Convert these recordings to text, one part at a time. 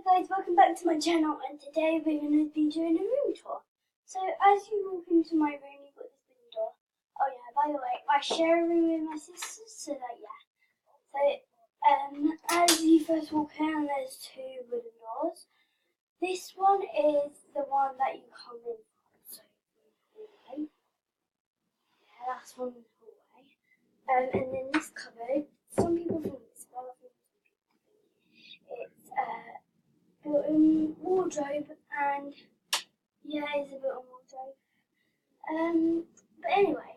guys, welcome back to my channel, and today we're going to be doing a room tour. So as you walk into my room, you've got this wooden door. Oh yeah, by the way, I share a room with my sisters, so that yeah. So as you first walk in, there's two wooden doors. This one is the one that you come in from, so hallway. Yeah, that's one in the hallway. And then this cupboard, some people think it's bathroom, it's built-in wardrobe, and yeah, it's a built-in wardrobe. But anyway,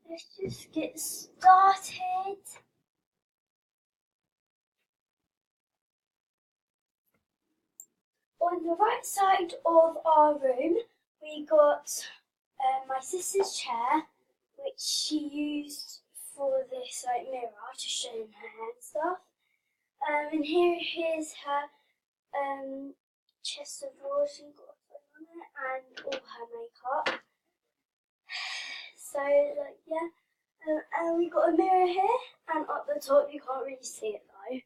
let's just get started. On the right side of our room, we got my sister's chair, which she used for this mirror to show her hair and stuff. And here's her chest of drawers she got on it, and all her makeup. So yeah, and we got a mirror here, and up the top you can't really see it though.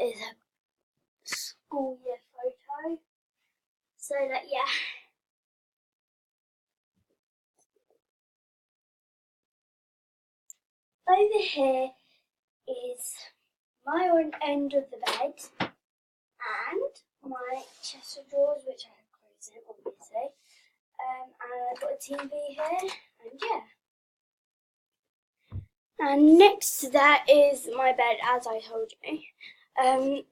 Is a school year photo. So yeah. Over here is my own end of the bed and my chest of drawers, which I have clothes in, obviously. And I've got a TV here, and yeah. And next to that is my bed, as I told you.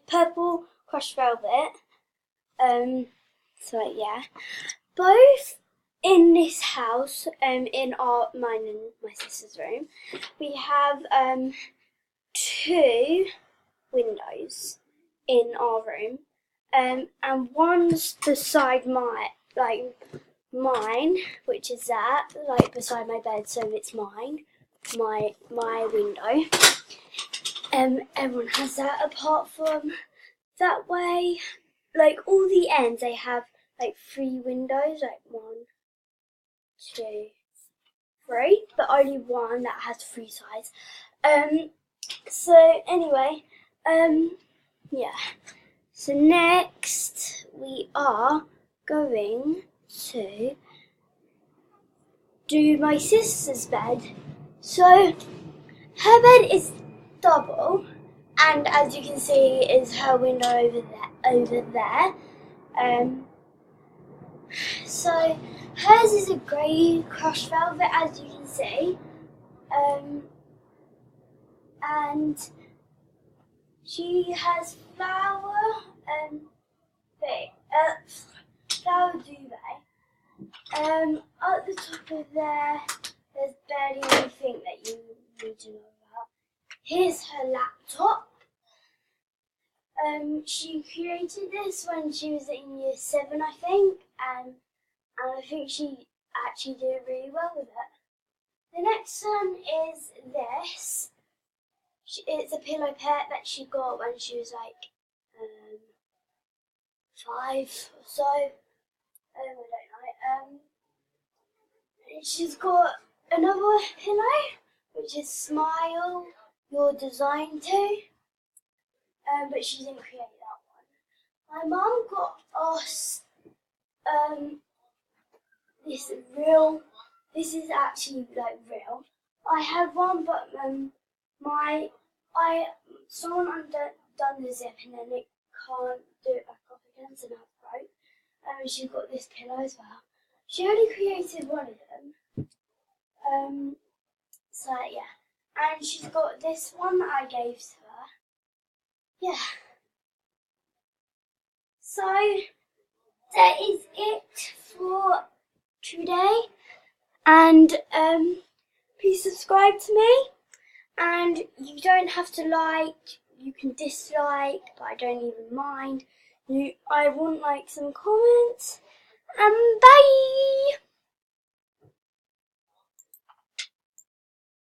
Purple crushed velvet. So yeah. Both in this house, in mine and my sister's room, we have two windows in our room, and one's beside mine, which is that, beside my bed, so it's my window. Everyone has that, apart from that way, all the ends, they have three windows, 1, 2, 3, but only one that has 3 sides. So anyway, yeah. So next we are going to do my sister's bed. So her bed is double, and as you can see is her window over there. So hers is a grey crushed velvet, as you can see, and she has flower duvet. At the top of there's barely anything that you need to know about. Here's her laptop. She created this when she was in year 7, I think, and I think she actually did really well with it. The next one is this. It's a pillow pet that she got when she was 5 or so. I don't know. She's got another pillow, which is Smile, You're Designed To. But she didn't create that one. My mum got us this is actually real. I had one, but someone undone the zip, and then it can't do it back up again, so now it's broke. And she's got this pillow as well. She only created one of them. So yeah. And she's got this one that I gave to her. Yeah. So that is it for today. And please subscribe to me. And you don't have to like, you can dislike, but I don't even mind. I want some comments. And bye!